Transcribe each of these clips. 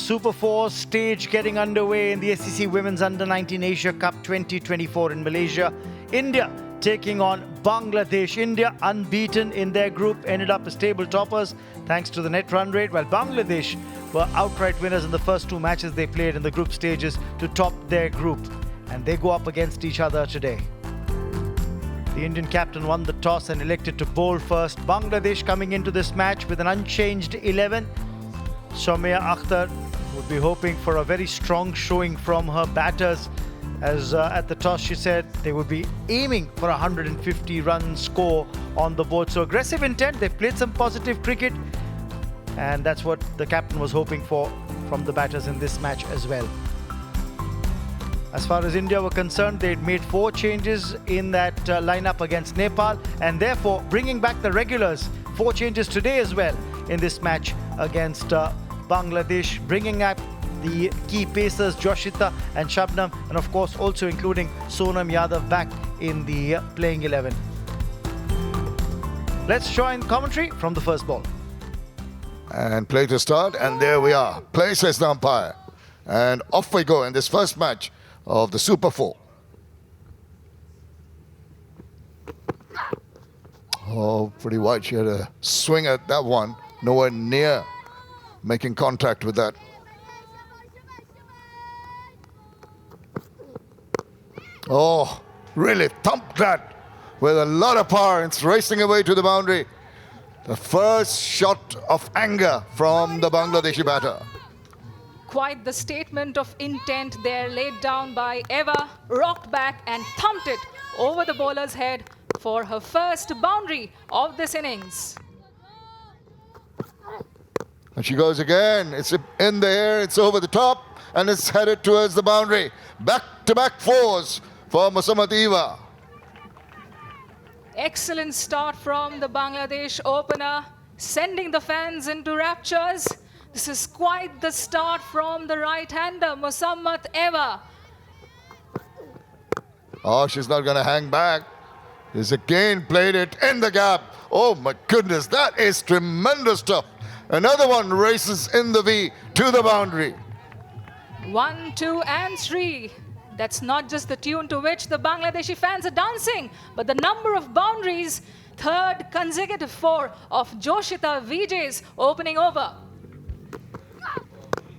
Super 4 stage getting underway in the ACC Women's Under-19 Asia Cup 2024 in Malaysia. India taking on Bangladesh. India unbeaten in their group, ended up as table toppers thanks to the net run rate, while Bangladesh were outright winners in the first two matches they played in the group stages to top their group. And they go up against each other today. The Indian captain won the toss and elected to bowl first. Bangladesh coming into this match with an unchanged 11. Soumya Akhtar would be hoping for a very strong showing from her batters, as at the toss she said they would be aiming for a 150-run score on the board. So aggressive intent, they've played some positive cricket, and that's what the captain was hoping for from the batters in this match as well. As far as India were concerned, they'd made 4 changes in that lineup against Nepal, and therefore bringing back the regulars. 4 changes today as well in this match against Bangladesh, bringing up the key pacers Joshita and Shabnam, and of course also including Sonam Yadav back in the playing 11. Let's join commentary from the first ball. And play to start, and there we are. Play, says the umpire. And off we go in this first match of the Super 4. Oh, pretty wide. She had a swing at that one. Nowhere near making contact with that. Oh, really thumped that with a lot of power. It's racing away to the boundary. The first shot of anger from the Bangladeshi batter. Quite the statement of intent there laid down by Eva, rocked back and thumped it over the bowler's head for her first boundary of this innings. And she goes again. It's in the air, it's over the top, and it's headed towards the boundary. Back-to-back 4s for Musammat Eva. Excellent start from the Bangladesh opener, sending the fans into raptures. This is quite the start from the right-hander, Musammat Eva. Oh, she's not going to hang back. She's again played it in the gap. Oh my goodness, that is tremendous stuff. Another one races in the V to the boundary. 1, 2 and 3. That's not just the tune to which the Bangladeshi fans are dancing, but the number of boundaries. Third consecutive 4 of Joshita Vijay's opening over.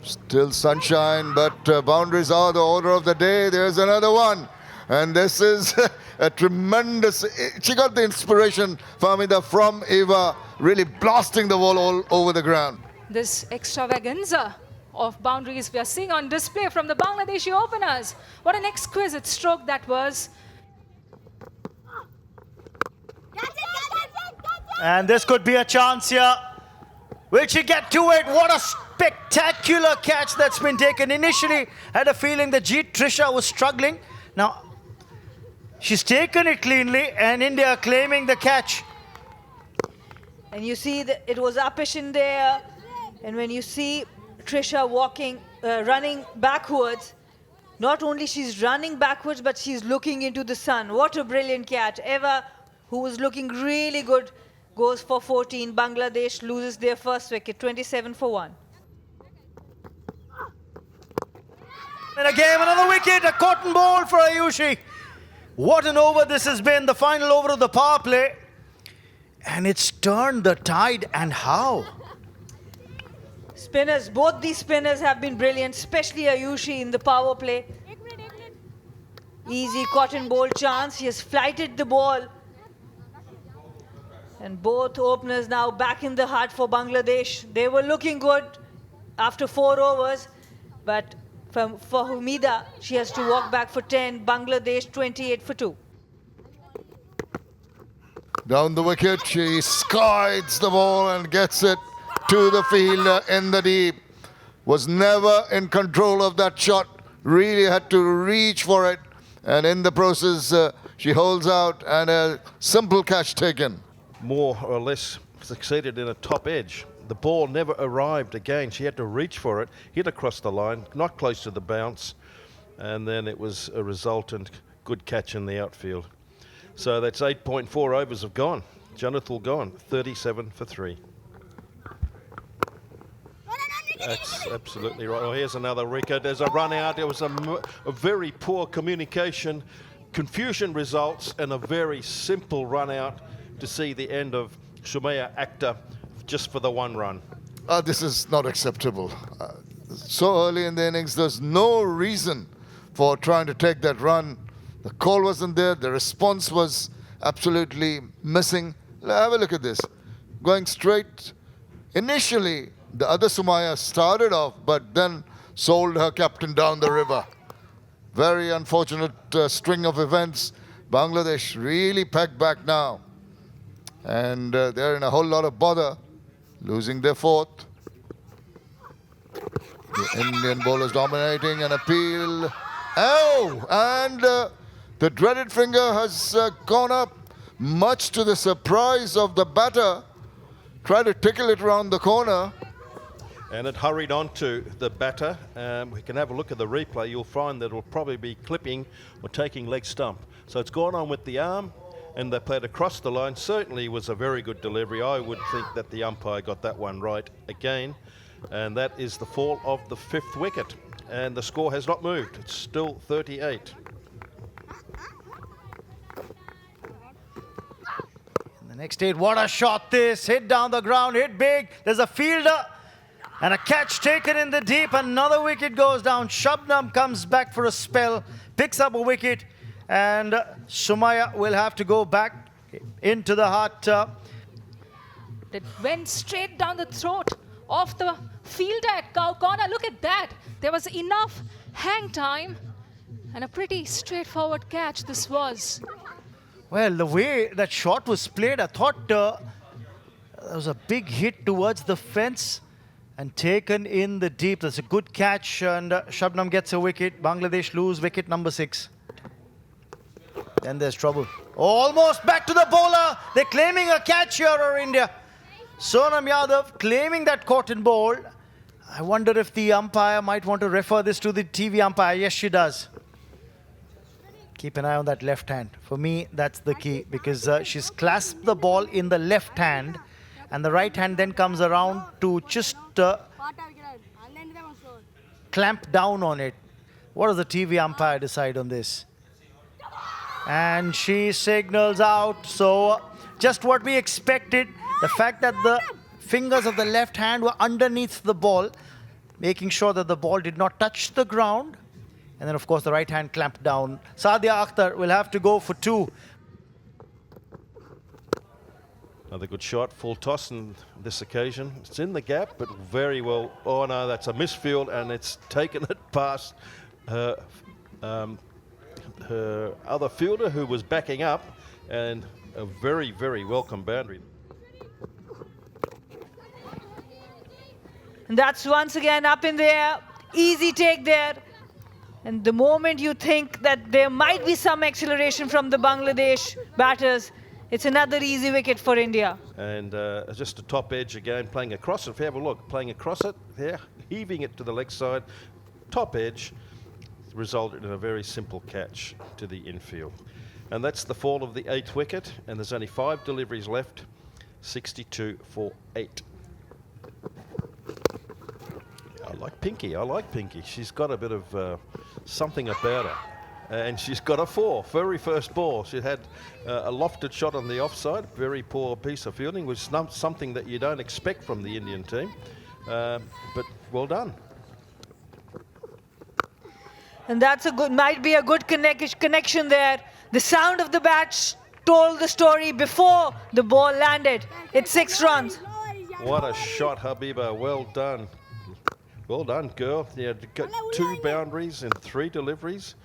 Still sunshine, but boundaries are the order of the day. There's another one. And this is a tremendous... She got the inspiration, Fahmida, from Eva, really blasting the ball all over the ground. This extravaganza of boundaries we are seeing on display from the Bangladeshi openers. What an exquisite stroke that was. And this could be a chance here. Will she get to it? What a spectacular catch that's been taken. Initially, had a feeling that Trisha was struggling. Now, she's taken it cleanly, and India claiming the catch. And you see that it was uppish in there. And when you see Trisha running backwards, not only she's running backwards, but she's looking into the sun. What a brilliant catch. Eva, who was looking really good, goes for 14. Bangladesh loses their first wicket, 27 for 1. And again, another wicket, a cotton ball for Ayushi. What an over this has been, the final over of the power play. And it's turned the tide, and how? Spinners, both these spinners have been brilliant, especially Ayushi in the power play. Easy cotton ball chance. He has flighted the ball. And both openers now back in the heart for Bangladesh. They were looking good after 4 overs, but for Humida, she has to walk back for 10. Bangladesh 28 for 2. Down the wicket, she skies the ball and gets it to the field in the deep. Was never in control of that shot. Really had to reach for it. And in the process, she holds out and a simple catch taken. More or less succeeded in a top edge. The ball never arrived again. She had to reach for it, hit across the line, not close to the bounce, and then it was a resultant good catch in the outfield. So that's 8.4 overs have gone. Jonathan gone, 37 for 3. That's absolutely right. Oh, here's another wicket. There's a run out. There was a very poor communication, confusion results, and a very simple run out to see the end of Shumaya Akhtar just for the one run. This is not acceptable. So early in the innings, there's no reason for trying to take that run. The call wasn't there. The response was absolutely missing. Have a look at this. Going straight. Initially, the other Sumaya started off, but then sold her captain down the river. Very unfortunate string of events. Bangladesh really packed back now. And they're in a whole lot of bother, losing their fourth. The Indian bowlers dominating an appeal. Oh, and the dreaded finger has gone up, much to the surprise of the batter. Tried to tickle it round the corner. And it hurried on to the batter. We can have a look at the replay. You'll find that it'll probably be clipping or taking leg stump. So it's gone on with the arm, and they played across the line. Certainly was a very good delivery. I would think that the umpire got that one right again. And that is the fall of the fifth wicket. And the score has not moved. It's still 38. The next 8, what a shot this. Hit down the ground, hit big. There's a fielder and a catch taken in the deep. Another wicket goes down. Shabnam comes back for a spell, picks up a wicket, and Shumaya will have to go back into the heart. It went straight down the throat of the fielder at cow corner. Look at that. There was enough hang time and a pretty straightforward catch this was. Well, the way that shot was played, I thought there was a big hit towards the fence and taken in the deep. That's a good catch, and Shabnam gets a wicket. Bangladesh lose wicket number 6. Then there's trouble. Almost back to the bowler. They're claiming a catch here, or India. Sonam Yadav claiming that caught in bowl. I wonder if the umpire might want to refer this to the TV umpire. Yes, she does. Keep an eye on that left hand. For me, that's the key, because she's clasped the ball in the left hand, and the right hand then comes around to just clamp down on it. What does the TV umpire decide on this? And she signals out. So just what we expected. The fact that the fingers of the left hand were underneath the ball, making sure that the ball did not touch the ground. And then, of course, the right hand clamped down. Sadia Akhtar will have to go for 2. Another good shot, full toss on this occasion. It's in the gap, but very well. Oh no, that's a misfield, and it's taken it past her other fielder who was backing up, and a very, very welcome boundary. And that's once again up in the air. Easy take there. And the moment you think that there might be some acceleration from the Bangladesh batters, it's another easy wicket for India. And just a top edge again, playing across it. If you have a look, playing across it there, heaving it to the leg side, top edge, resulted in a very simple catch to the infield. And that's the fall of the 8th wicket, and there's only 5 deliveries left, 62 for 8. I like Pinky. She's got a bit of something about her. And she's got a 4, very first ball. She had a lofted shot on the offside, very poor piece of fielding, which is something that you don't expect from the Indian team. But well done. And that's a good, might be a good connection there. The sound of the bat told the story before the ball landed. It's 6 runs. What a shot, Habiba. Well done. Well done, girl. You had 2 boundaries and 3 deliveries.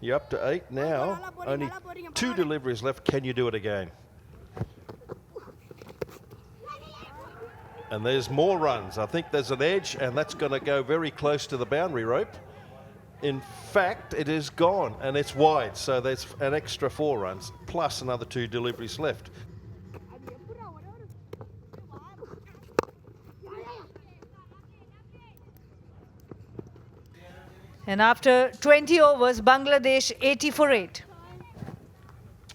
You're up to 8 now. Only 2 deliveries left. Can you do it again? And there's more runs. I think there's an edge, and that's going to go very close to the boundary rope. In fact, it is gone, and it's wide. So there's an extra 4 runs, plus another 2 deliveries left. And after 20 overs, Bangladesh 80 for 8.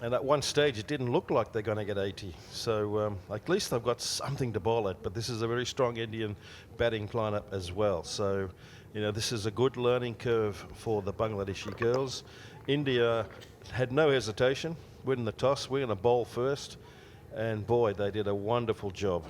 And at one stage, it didn't look like they're going to get 80. So at least they've got something to bowl at. But this is a very strong Indian batting lineup as well. So, you know, this is a good learning curve for the Bangladeshi girls. India had no hesitation, winning the toss. We're going to bowl first. And boy, they did a wonderful job.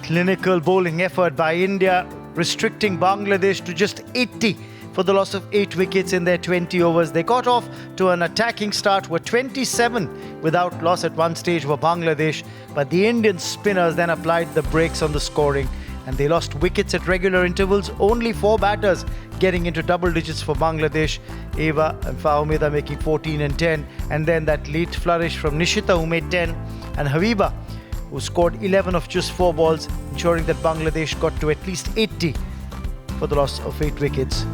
Clinical bowling effort by India, restricting Bangladesh to just 80 for the loss of 8 wickets in their 20 overs. They got off to an attacking start, were 27 without loss at one stage for Bangladesh, but the Indian spinners then applied the brakes on the scoring and they lost wickets at regular intervals. Only 4 batters getting into double digits for Bangladesh. Eva and Fahmida making 14 and 10, and then that late flourish from Nishita, who made 10, and Habiba, who scored 11 of just 4 balls, ensuring that Bangladesh got to at least 80 for the loss of 8 wickets.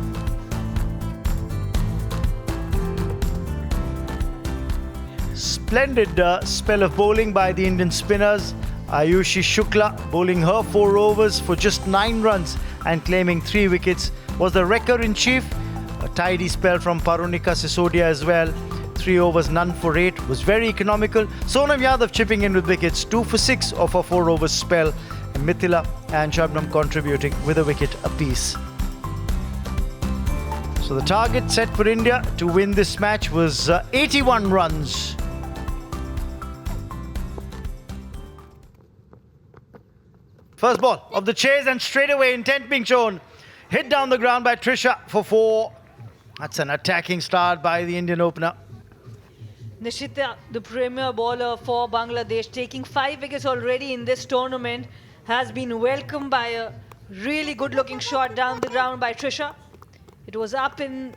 Splendid spell of bowling by the Indian spinners. Ayushi Shukla bowling her 4 overs for just 9 runs and claiming 3 wickets was the wrecker-in-chief. A tidy spell from Parunika Sisodia as well. 3 overs, none for 8 was very economical. Sonam Yadav chipping in with wickets, 2 for 6 of a 4 overs spell. And Mithila and Shabnam contributing with a wicket apiece. So the target set for India to win this match was 81 runs. First ball of the chase and straight away intent being shown. Hit down the ground by Trisha for 4. That's an attacking start by the Indian opener. Nishita, the premier bowler for Bangladesh, taking 5 wickets already in this tournament, has been welcomed by a really good-looking shot down the ground by Trisha. It was up in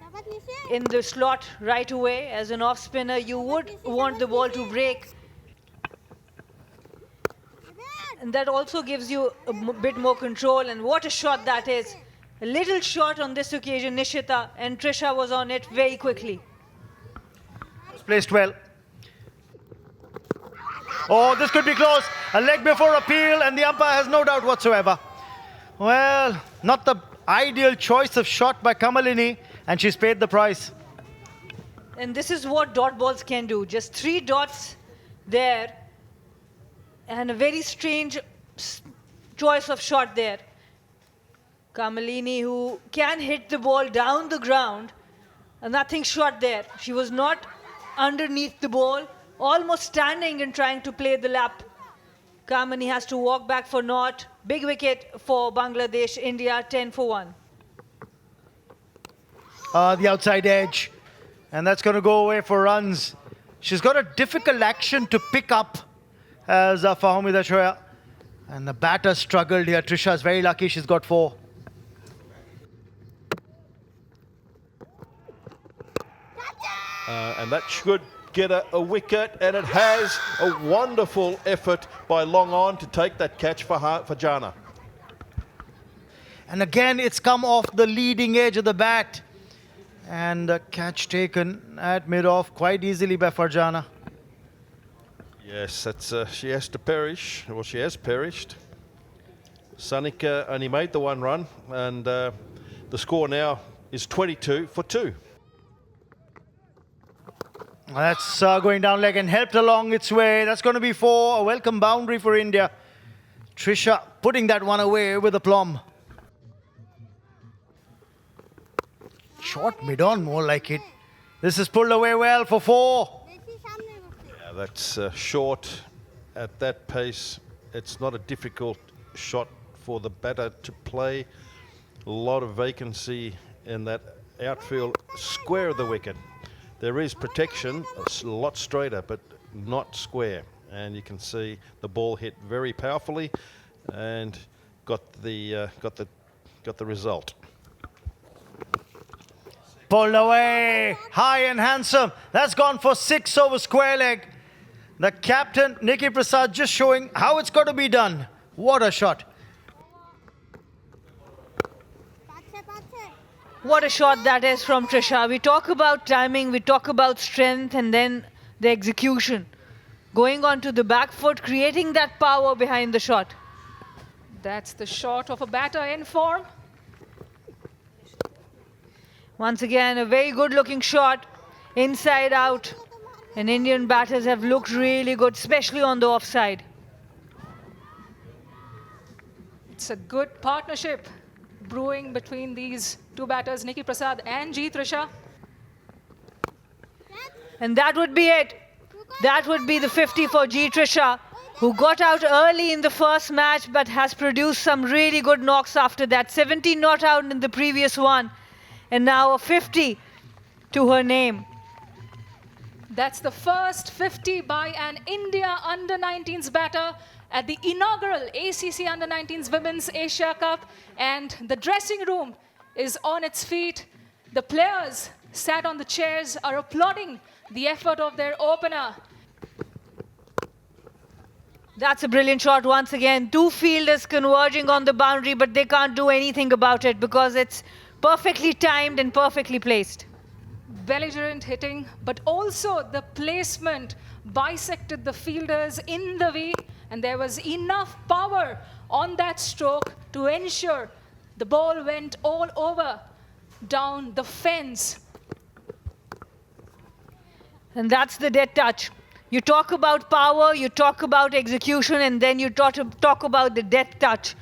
the slot right away. As an off-spinner, you would want the ball to break. And that also gives you a bit more control. And what a shot that is. A little shot on this occasion, Nishita, and Trisha was on it very quickly. Placed well. Oh, this could be close. A leg before appeal, and the umpire has no doubt whatsoever. Well, not the ideal choice of shot by Kamalini, and she's paid the price. And this is what dot balls can do. Just 3 dots there, and a very strange choice of shot there. Kamalini, who can hit the ball down the ground, and nothing short there. She was not underneath the ball, almost standing and trying to play the lap. Kamini has to walk back for naught. Big wicket for Bangladesh. India 10 for 1. The outside edge, and that's going to go away for runs. She's got a difficult action to pick up as Fahmida Shoya, and the batter struggled here. Trisha is very lucky, she's got 4. And that should get a wicket, and it has. A wonderful effort by Long On to take that catch for Jana. And again, it's come off the leading edge of the bat. And a catch taken at mid-off quite easily by Farjana. Yes, that's she has to perish. Well, she has perished. Sanika only made the 1 run, and the score now is 22 for 2. That's going down leg and helped along its way. That's going to be 4. A welcome boundary for India. Trisha putting that one away with aplomb. Short mid-on, more like it. This is pulled away well for 4. Yeah, that's short at that pace. It's not a difficult shot for the batter to play. A lot of vacancy in that outfield square of the wicket. There is protection, a lot straighter, but not square. And you can see the ball hit very powerfully and got the result. Pulled away, high and handsome. That's gone for 6 over square leg. The captain, Nikki Prasad, just showing how it's got to be done. What a shot. What a shot that is from Trisha. We talk about timing, we talk about strength, and then the execution. Going on to the back foot, creating that power behind the shot. That's the shot of a batter in form. Once again, a very good looking shot, inside out. And Indian batters have looked really good, especially on the offside. It's a good partnership brewing between these two batters, Nikki Prasad and G. Trisha. And that would be it. That would be the 50 for G. Trisha, who got out early in the first match but has produced some really good knocks after that. 17 not out in the previous one, and now a 50 to her name. That's the first 50 by an India under-19s batter at the inaugural ACC under-19s Women's Asia Cup. And the dressing room is on its feet. The players sat on the chairs are applauding the effort of their opener. That's a brilliant shot once again. Two fielders converging on the boundary, but they can't do anything about it because it's perfectly timed and perfectly placed. Belligerent hitting, but also the placement bisected the fielders in the V, and there was enough power on that stroke to ensure the ball went all over down the fence. And that's the dead touch. You talk about power, you talk about execution, and then you talk about the death touch.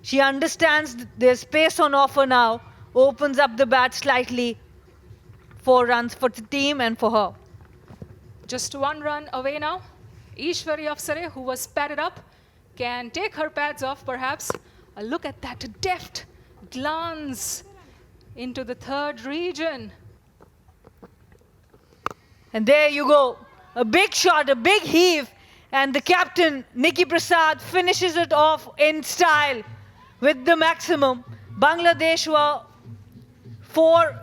She understands there's space on offer now, opens up the bat slightly. 4 runs for the team and for her. Just 1 run away now. Ishwari Afsare, who was padded up, can take her pads off perhaps. A look at that deft glance into the third region. And there you go. A big shot, a big heave. And the captain, Nikki Prasad, finishes it off in style with the maximum. Bangladesh were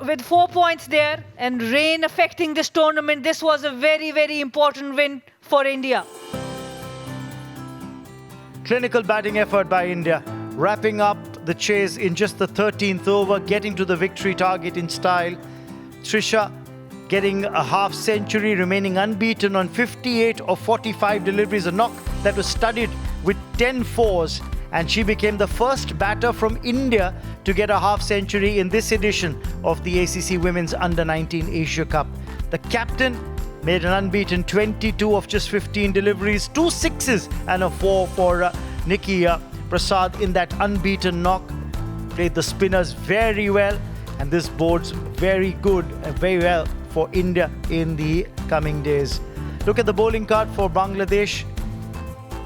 with 4 points there, and rain affecting this tournament. This was a very, very important win for India. Clinical batting effort by India, wrapping up the chase in just the 13th over, getting to the victory target in style. Trisha getting a half century, remaining unbeaten on 58 of 45 deliveries, a knock that was studded with 10 fours, and she became the first batter from India to get a half century in this edition of the ACC Women's Under-19 Asia Cup. The captain made an unbeaten 22 of just 15 deliveries, 2 sixes and a 4 for Nikki Prasad in that unbeaten knock. Played the spinners very well, and this bodes very good and very well for India in the coming days. Look at the bowling card for Bangladesh.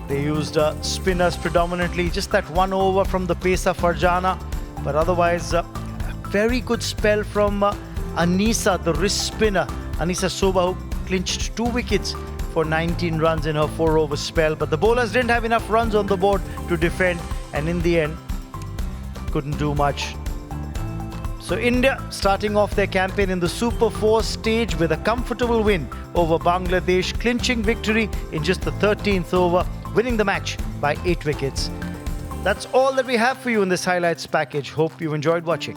They used spinners predominantly, just that 1 over from the Pesa Farjana, but otherwise a very good spell from Anisa, the wrist spinner. Anisa Soba, who clinched 2 wickets for 19 runs in her 4 over spell, but the bowlers didn't have enough runs on the board to defend, and in the end couldn't do much. So India starting off their campaign in the Super 4 stage with a comfortable win over Bangladesh, clinching victory in just the 13th over, winning the match by 8 wickets. That's all that we have for you in this highlights package. Hope you enjoyed watching.